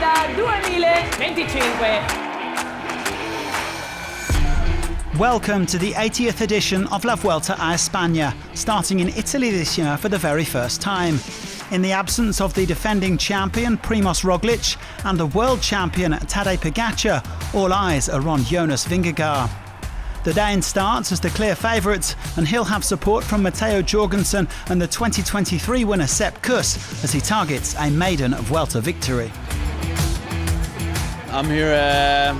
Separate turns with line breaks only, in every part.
Vuelta 2025.
Welcome to the 80th edition of La Vuelta a España, starting in Italy this year for the very first time. In the absence of the defending champion Primož Roglič and the world champion Tadej Pogačar, all eyes are on Jonas Vingegaard. The Dane starts as the clear favourite, and he'll have support from Matteo Jorgensen and the 2023 winner Sepp Kuss as he targets a maiden Vuelta victory.
I'm here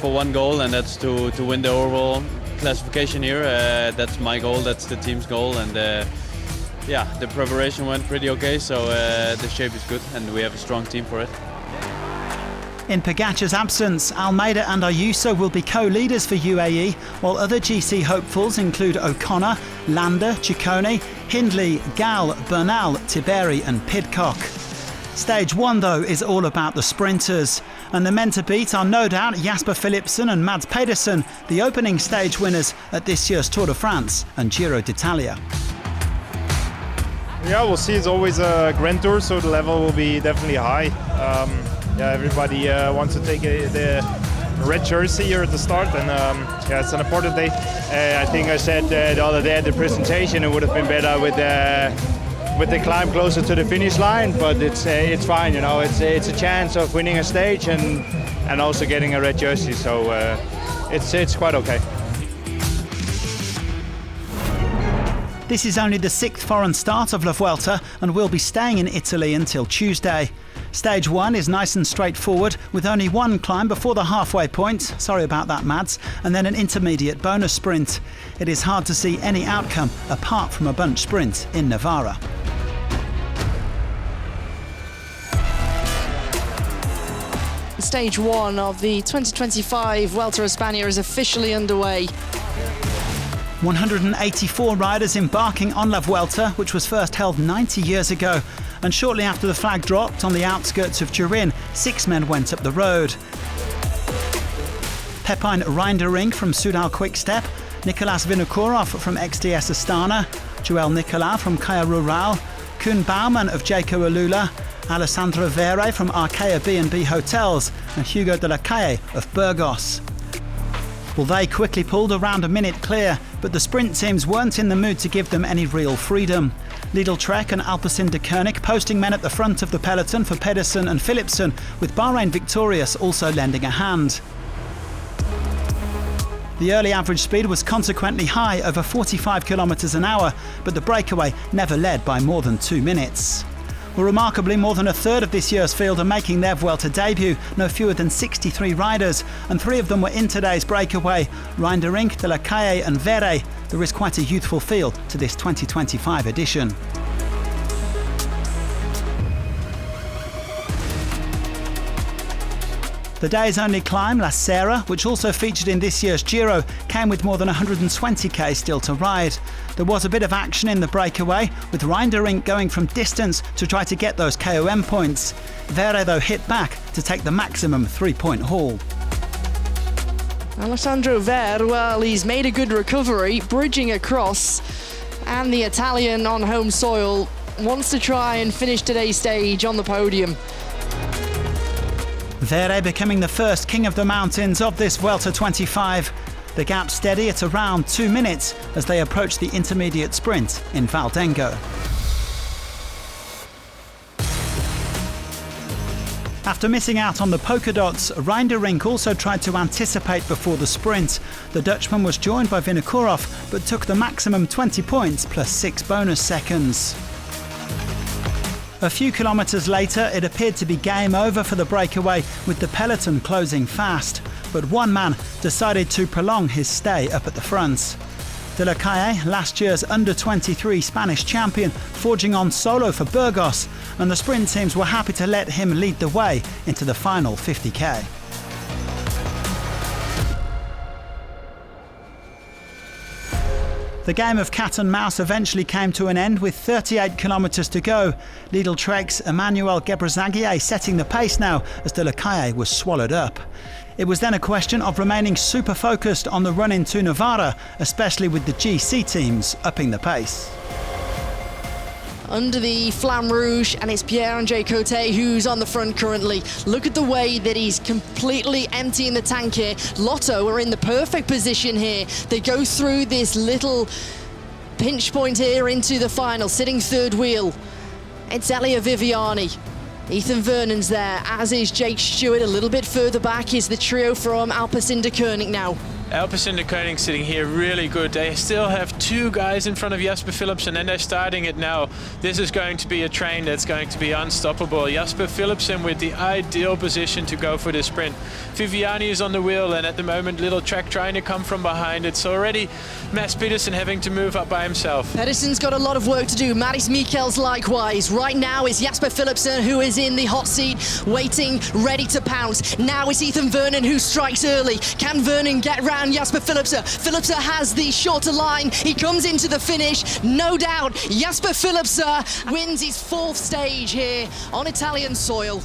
for one goal, and that's to win the overall classification here. That's my goal, that's the team's goal, and the preparation went pretty okay, so the shape is good and we have a strong team for it.
In Pogačar's absence, Almeida and Ayuso will be co-leaders for UAE, while other GC hopefuls include O'Connor, Landa, Ciccone, Hindley, Gal, Bernal, Tiberi and Pidcock. Stage 1 though is all about the sprinters, and the men to beat are no doubt Jasper Philipsen and Mads Pedersen, the opening stage winners at this year's Tour de France and Giro d'Italia.
Yeah, we'll see. It's always a Grand Tour, so the level will be definitely high. Everybody wants to take the red jersey here at the start, and it's an important day.
I think I said the other day at the presentation it would have been better with the climb closer to the finish line, but it's fine. You know, it's a chance of winning a stage and also getting a red jersey, so it's quite okay.
This is only the 6th foreign start of La Vuelta, and we'll be staying in Italy until Tuesday. Stage 1 is nice and straightforward, with only one climb before the halfway point, sorry about that Mads, and then an intermediate bonus sprint. It is hard to see any outcome apart from a bunch sprint in Navarra.
Stage 1 of the 2025 Vuelta a España is officially underway.
184 riders embarking on La Vuelta, which was first held 90 years ago. And shortly after the flag dropped on the outskirts of Turin, 6 men went up the road. Pepijn Reindering from Soudal Quick-Step, Nicolas Vinokourov from XDS Astana, Joel Nicolau from Kaya Rural, Koen Bouwman of Jayco Alula, Alessandro Vere from Arkea B&B Hotels, and Hugo de la Calle of Burgos. Well, they quickly pulled around a minute clear, but the sprint teams weren't in the mood to give them any real freedom. Lidl Trek and Alpecin de Koenig posting men at the front of the peloton for Pedersen and Philipsen, with Bahrain Victorious also lending a hand. The early average speed was consequently high, over 45 km an hour, but the breakaway never led by more than 2 minutes. Well, remarkably, more than a third of this year's field are making their Vuelta debut, no fewer than 63 riders, and 3 of them were in today's breakaway, Reindering, de la Calle and Vere. There is quite a youthful feel to this 2025 edition. The day's only climb, La Serra, which also featured in this year's Giro, came with more than 120k still to ride. There was a bit of action in the breakaway, with Reindering going from distance to try to get those KOM points. Vere, though, hit back to take the maximum 3-point haul.
Alessandro Vere, well, he's made a good recovery, bridging across, and the Italian on home soil wants to try and finish today's stage on the podium.
Vere becoming the first King of the Mountains of this Vuelta 25. The gap steady at around 2 minutes as they approach the intermediate sprint in Valdengo. After missing out on the polka dots, Reindering also tried to anticipate before the sprint. The Dutchman was joined by Vinokourov, but took the maximum 20 points plus 6 bonus seconds. A few kilometres later, it appeared to be game over for the breakaway, with the peloton closing fast. But one man decided to prolong his stay up at the front. De la Calle, last year's under-23 Spanish champion, forging on solo for Burgos, and the sprint teams were happy to let him lead the way into the final 50k. The game of cat and mouse eventually came to an end with 38 kilometres to go. Lidl Trek's Emmanuel Gebrezagier setting the pace now as De La Calle was swallowed up. It was then a question of remaining super focused on the run into Navarra, especially with the GC teams upping the pace.
under the Flamme Rouge, and it's Pierre-André Cote who's on the front currently. Look at the way that he's completely emptying the tank here. Lotto are in the perfect position here. They go through this little pinch point here into the final, sitting third wheel. It's Elia Viviani. Ethan Vernon's there, as is Jake Stewart. A little bit further back is the trio from Alpecin-Deceuninck now.
Alpecin-Deceuninck sitting here really good. They still have 2 guys in front of Jasper Philipsen, and they're starting it now. This is going to be a train that's going to be unstoppable. Jasper Philipsen with the ideal position to go for the sprint. Viviani is on the wheel, and at the moment Little Track trying to come from behind. It's already Mads Pedersen having to move up by himself.
Pedersen's got a lot of work to do. Maris Mikkels likewise. Right now is Jasper Philipsen who is in the hot seat, waiting, ready to pounce. Now it's Ethan Vernon who strikes early. Can Vernon get round Jasper Philipsen? Philipsen has the shorter line. He comes into the finish. No doubt, Jasper Philipsen wins his 4th stage here on Italian soil.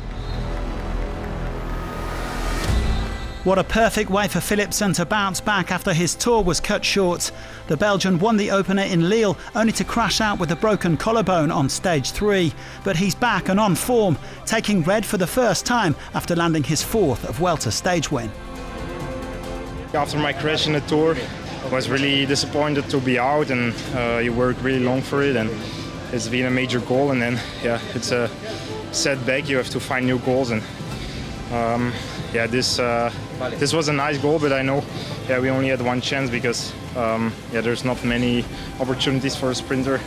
What a perfect way for Philipsen to bounce back after his tour was cut short. The Belgian won the opener in Lille, only to crash out with a broken collarbone on stage 3. But he's back and on form, taking red for the first time after landing his 4th of Vuelta stage win.
After my crash in the Tour, I was really disappointed to be out, and you worked really long for it, and it's been a major goal, and then it's a setback. You have to find new goals, and this was a nice goal, but I know we only had one chance because there's not many opportunities for a sprinter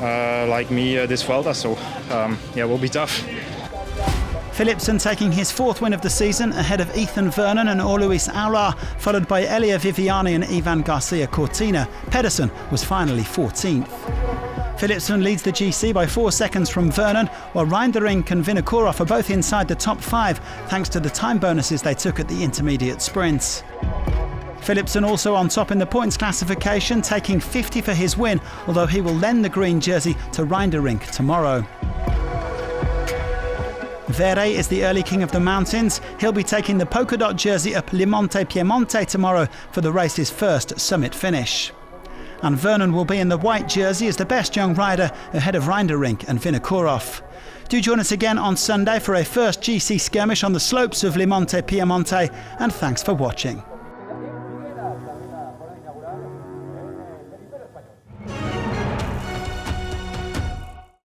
like me this Vuelta, so it will be tough.
Philipsen taking his 4th win of the season ahead of Ethan Vernon and Alois Aular, followed by Elia Viviani and Ivan Garcia Cortina. Pedersen was finally 14th. Philipsen leads the GC by 4 seconds from Vernon, while Reindering and Vinokourov are both inside the top 5 thanks to the time bonuses they took at the intermediate sprints. Philipsen also on top in the points classification, taking 50 for his win, although he will lend the green jersey to Reindering tomorrow. Vere is the early king of the mountains. He'll be taking the polka dot jersey up Limonte Piemonte tomorrow for the race's first summit finish. And Vernon will be in the white jersey as the best young rider ahead of Reindering and Vinokourov. Do join us again on Sunday for a first GC skirmish on the slopes of Limonte Piemonte, and thanks for watching.